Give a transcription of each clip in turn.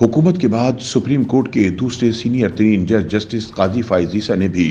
हुकूमत के बाद सुप्रीम कोर्ट के दूसरे सीनियर तरीन जज जस्टिस काजी फाइज ईसा ने भी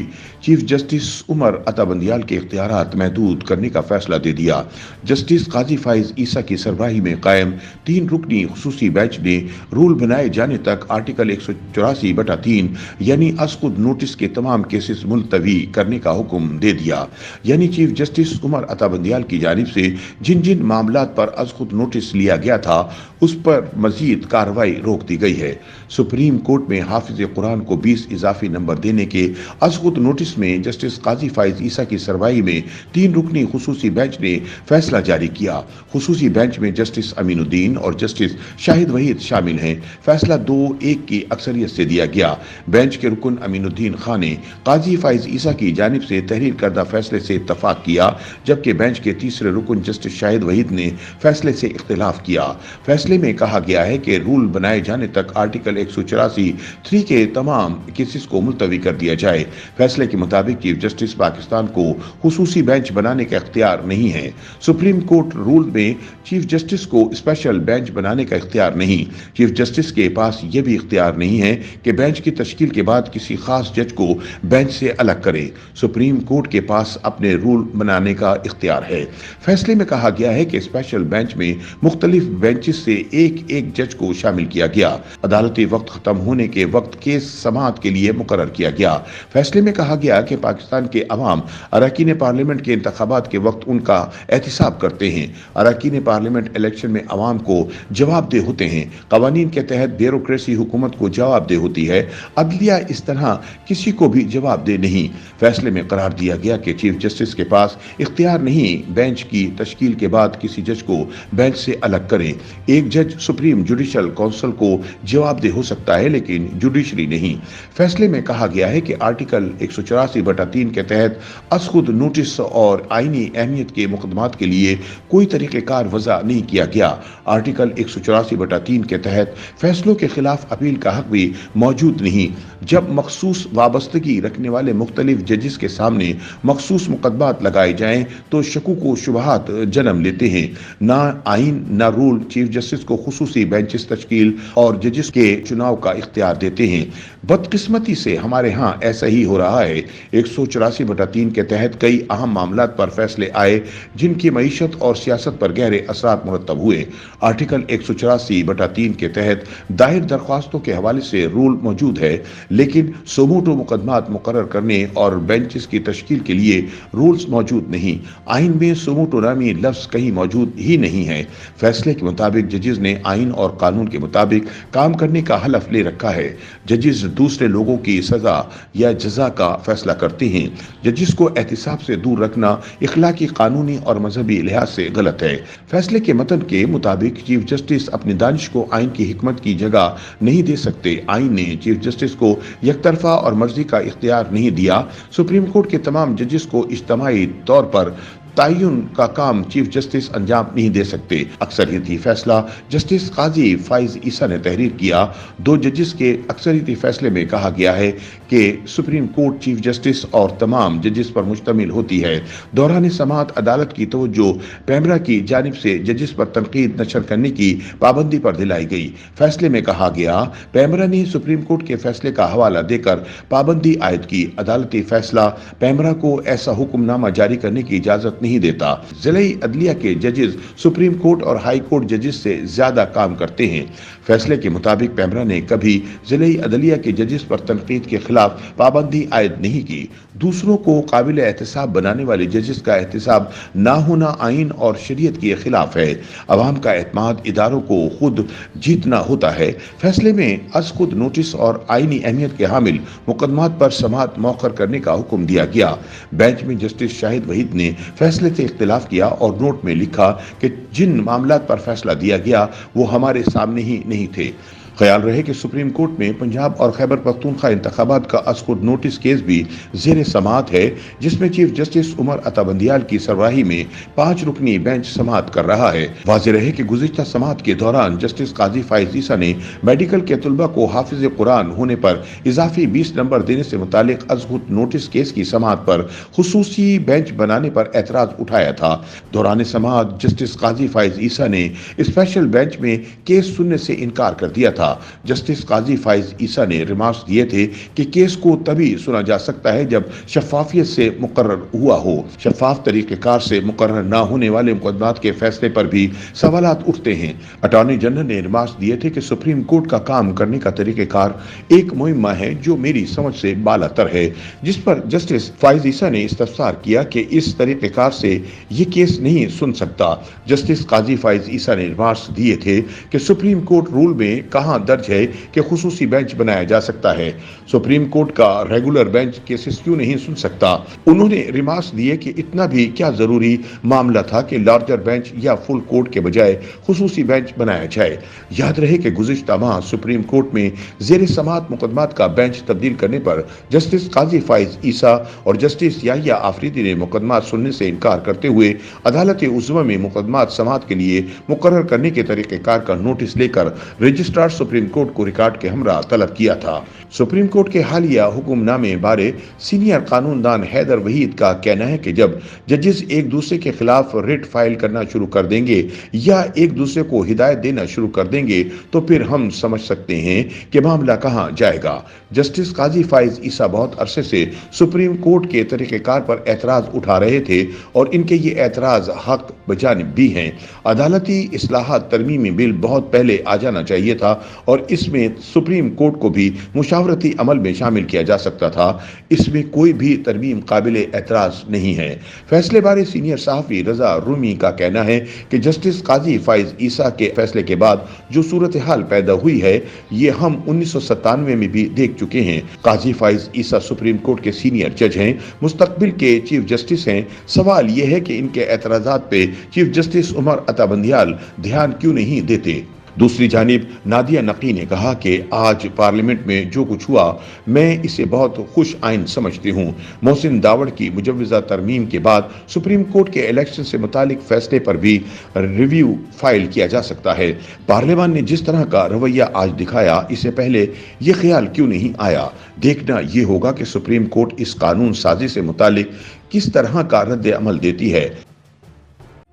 चीफ जस्टिस उमर अता बंदियाल के इख्तियारात महदूद करने का फैसला दे दिया। जस्टिस काजी फाइज ईसा की सरबराही में कायम 3 रुकनी खुसूसी बेंच ने रूल बनाए जाने तक आर्टिकल 184/3 यानी असखुद नोटिस के तमाम केसेस मुलतवी करने का हुक्म दे दिया। यानी चीफ जस्टिस उमर अता बंदियाल की जानिब से जिन जिन मामलात पर असखुद नोटिस लिया गया था उस पर मजीद कार्रवाई रोक दी गई है। सुप्रीम कोर्ट में हाफिज कुरान को 20 इजाफी नंबर देने के असखुद नोटिस में जस्टिस काजी फाइज ईसा की सरबराही में 3 रुकनी खुसूसी बेंच ने फैसला जारी किया। खुसूसी बेंच में जस्टिस अमीनुद्दीन और जस्टिस शाहिद वहीद शामिल हैं। फैसला 2-1 की अक्सरियत से दिया गया। बेंच के रुकन अमीनुद्दीन खान ने काजी फाइज ईसा की जानिब से तहरीर करदा फैसले से इत्तफाक किया, जबकि बेंच के तीसरे रुकन जस्टिस शाहिद वहीद ने फैसले से इख्तिलाफ किया। फैसले में कहा गया है कि रूल बनाए जाने तक आर्टिकल 184(3) के तमाम केसेस को मुलतवी कर दिया जाए। फैसले के मुताबिक चीफ जस्टिस पाकिस्तान को खुसूसी बेंच बनाने का इख्तियार नहीं है। सुप्रीम कोर्ट रूल में चीफ जस्टिस को स्पेशल बेंच बनाने का इख्तियार नहीं। चीफ जस्टिस के पास यह भी इख्तियार नहीं है कि बेंच की तश्कील के बाद किसी खास जज को बेंच से अलग करे। सुप्रीम कोर्ट के पास अपने रूल बनाने का इख्तियार है। फैसले में कहा गया है कि स्पेशल बेंच में मुख्तलिफ बेंचेस से एक जज को शामिल किया गया। अदालती वक्त खत्म होने के वक्त केस समाअत के लिए मुकर्रर किया गया। फैसले में कहा गया कि पाकिस्तान के अवाम अरकान पार्लियामेंट के इंतखाबात के वक्त उनका एहतिसाब करते हैं। अरकान पार्लियामेंट इलेक्शन में अवाम को जवाबदेह होते हैं। कवानीन के तहत ब्यूरोक्रेसी हुकूमत को जवाबदेह होती है। अदलिया इस तरह किसी को भी जवाबदेह नहीं। फैसले में करार दिया गया कि चीफ जस्टिस के पास इख्तियार नहीं बेंच की तश्कील के बाद किसी जज को बेंच से अलग करें। एक जज सुप्रीम जुडिशल काउंसिल को जवाबदेह हो सकता है, लेकिन जुडिशरी नहीं। फैसले में कहा गया है कि आर्टिकल 184/3 के तहत असखुद नोटिस और आईनी अहमियत के मुकदमात के लिए कोई तरीक़ेकार वज़ा नहीं किया गया। आर्टिकल 184/3 के तहत फैसलों के खिलाफ अपील का हक भी मौजूद नहीं। जब मखसूस वाबस्तगी रखने वाले मुख्तलिफ जजेस के सामने मखसूस मुकदमात लगाए जाएं तो शकूक व शुबहात जन्म लेते हैं। ना आइन ना रूल चीफ जस्टिस को खुसूसी बेंचेस तश्कील और जजेस के चुनाव का इख्तियार देते हैं। बदकिस्मती से हमारे यहाँ ऐसा ही हो रहा है। 184/3 के तहत कई अहम मामलात पर फैसले आए जिनकी मईशत और सियासत पर गहरे असरात मुरतब हुए। आर्टिकल 184/3 के तहत दायर दरख्वास्तों के हवाले से रूल मौजूद है, लेकिन सुमोटो मुकदमात मुकर्रर करने और बेंचेस की तश्कील के लिए रूल्स मौजूद नहीं। आइन में सुमोटो नामी लफ्ज कहीं मौजूद ही नहीं है। फैसले के मुताबिक जजेस ने आइन और कानून के मुताबिक काम करने का हलफ ले रखा है। जजेस दूसरे लोगों की सजा या जजा का फैसला करते हैं। जजेस को एहतिसाब से दूर रखना इखलाकी, कानूनी और मजहबी लिहाज से गलत है। फैसले के मतन के मुताबिक चीफ जस्टिस अपनी दानिश को आइन की हिकमत की जगह नहीं दे सकते। आइन ने चीफ जस्टिस को यकतरफा और मर्जी का इख्तियार नहीं दिया। सुप्रीम कोर्ट के तमाम जजेस को इज्तिमाई तौर पर तयन का काम चीफ जस्टिस अंजाम नहीं दे सकते। अक्सरियती फैसला जस्टिस काजी फाइज ईसा ने तहरीर किया। 2 जजेस के अक्सरियती फैसले में कहा गया है कि सुप्रीम कोर्ट चीफ जस्टिस और तमाम जजेस पर मुश्तमिल होती है। दौरान समाअत अदालत की तवज्जो पैमरा की जानिब से जजेस पर तनकीद नशर करने की पाबंदी पर दिलाई गई। फैसले में कहा गया पैमरा ने सुप्रीम कोर्ट के फैसले का हवाला देकर पाबंदी आयद की। अदालती फैसला पैमरा को ऐसा हुक्मनामा जारी करने की इजाजत नहीं देता। जिलाई अदलिया के जजेस सुप्रीम कोर्ट और हाई कोर्ट जजेस से ज्यादा काम करते हैं। फैसले के मुताबिक पैमरा ने कभी जिलाई अदलिया के जजेस पर तनकीद के खिलाफ पाबंदी आयद नहीं की। दूसरों को काबिल एहतिसाब बनाने वाले जजेस का एहतिसाब ना होना आइन और शरीयत के खिलाफ है। अवाम का एतमाद इदारों को खुद जीतना होता है। फैसले में असखुद नोटिस और आइनी अहमियत के हामिल मुकदमात पर समाअत मौखर करने का हुक्म दिया गया। बेंच में जस्टिस शाहिद वहीद ने फैसले से इख्तिलाफ किया और नोट में लिखा कि जिन मामलात पर फैसला दिया गया वो हमारे सामने ही नहीं थे। ख्याल रहे कि सुप्रीम कोर्ट में पंजाब और खैबर पख्तूनख्वा इंतखाबात का असखुद नोटिस केस भी ज़ेर समाअत है, जिसमें चीफ जस्टिस उमर अता बंदियाल की सरबराही में 5 रुकनी बेंच समाअत कर रहा है। वाज़ेह रहे कि गुज़िश्ता समाअत के दौरान जस्टिस काजी फाइज ईसा ने मेडिकल के तलबा को हाफिज कुरान होने पर इजाफी 20 नंबर देने से मुतालिक असखुद नोटिस केस की समाअत पर खुसूसी बेंच बनाने पर एतराज उठाया था। दौरान समाअत जस्टिस काजी फाइज ईसा ने स्पेशल बेंच में केस सुनने से इनकार कर दिया था। था। जस्टिस काजी फाइज ईसा ने रिमार्क्स दिए थे कि केस को तभी सुना जा सकता है जब शफाफियत से मुकर्रर हुआ हो। शफाफ तरीक़ेकार से मुकर्रर न होने वाले मुकदमात के फैसले पर भी सवालात उठते हैं। अटॉर्नी जनरल ने रिमार्क्स दिए थे कि सुप्रीम कोर्ट का काम करने का तरीक़ेकार एक मुहिम्मा है जो मेरी समझ से बालातर है, जिस पर जस्टिस फाइज ईसा ने इस्तफसार किया कि इस तरीक़ेकार से ये केस नहीं सुन सकता। जस्टिस काजी फाइज ईसा ने रिमार्क्स दिए थे कि सुप्रीम कोर्ट रूल में कहां दर्ज है कि खुसूसी बेंच बनाया जा सकता है। सुप्रीम कोर्ट का रेगुलर बेंच केसेस क्यों नहीं सुन सकता। उन्होंने रिमार्क्स दिए कि इतना भी क्या जरूरी मामला था कि लार्जर बेंच या फुल कोर्ट के बजाय खुसूसी बेंच बनाया जाए। याद रहे कि गुज़िश्ता माह सुप्रीम कोर्ट में ज़ेर समाअत मुकदमात का बेंच तब्दील करने पर जस्टिस काजी फाइज ईसा और जस्टिस याहिया आफरीदी ने मुकदमात सुनने से इनकार करते हुए अदालत उज़्मा में मुकदमात समाअत के लिए मुकर्रर करने के तरीक़ेकार का नोटिस लेकर रजिस्ट्रार सुप्रीम कोर्ट को रिकॉर्ड के हमरा तलब किया था। सुप्रीम कोर्ट के हालिया हुक्मनामे बारे सीनियर कानूनदान हैदर वहीद का कहना है कि जब जजेस एक दूसरे के खिलाफ रिट फाइल करना शुरू कर देंगे या एक दूसरे को हिदायत देना शुरू कर देंगे तो फिर हम समझ सकते हैं कि मामला कहां जाएगा। जस्टिस काजी फाइज ईसा बहुत अरसे से सुप्रीम कोर्ट के तरीक़ेकार पर एतराज उठा रहे थे और इनके ये एतराज हक बजानिब भी हैं। अदालती इस्लाहात तरमीमी बिल बहुत पहले आ जाना चाहिए था और इसमें सुप्रीम कोर्ट को भी मुशावरती अमल में शामिल किया जा सकता था। इसमें कोई भी तरमीम काबिले एतराज नहीं है। फैसले बारे सीनियर सहाफ़ी रजा रूमी का कहना है कि जस्टिस काजी फाइज ईसा के फैसले के बाद जो सूरत हाल पैदा हुई है ये हम 1997 में भी देख चुके हैं। काजी फाइज ईसा सुप्रीम कोर्ट के सीनियर जज हैं, मुस्तकबिल के चीफ जस्टिस हैं। सवाल यह है कि इनके एतराज़ात पे चीफ जस्टिस उमर अता बंदियाल ध्यान क्यों नहीं देते। दूसरी जानिब नादिया नकी ने कहा कि आज पार्लियामेंट में जो कुछ हुआ मैं इसे बहुत खुश आइन समझती हूँ। मोहसिन दावड़ की मुजव्वज़ा तरमीम के बाद सुप्रीम कोर्ट के इलेक्शन से मुतालिक फैसले पर भी रिव्यू फाइल किया जा सकता है। पार्लियामान ने जिस तरह का रवैया आज दिखाया इससे पहले ये ख्याल क्यों नहीं आया। देखना ये होगा कि सुप्रीम कोर्ट इस कानून साजी से मुतालिक किस तरह का रद्द अमल देती है।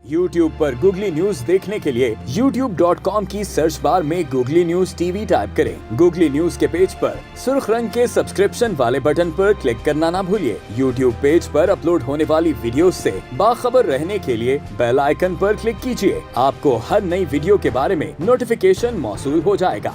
YouTube पर गूगली न्यूज देखने के लिए youtube.com की सर्च बार में गूगली न्यूज टीवी टाइप करें। गूगली न्यूज के पेज पर सुर्ख रंग के सब्सक्रिप्शन वाले बटन पर क्लिक करना ना भूलिए। YouTube पेज पर अपलोड होने वाली वीडियो से बाखबर रहने के लिए बेल आइकन पर क्लिक कीजिए। आपको हर नई वीडियो के बारे में नोटिफिकेशन मौसूल हो जाएगा।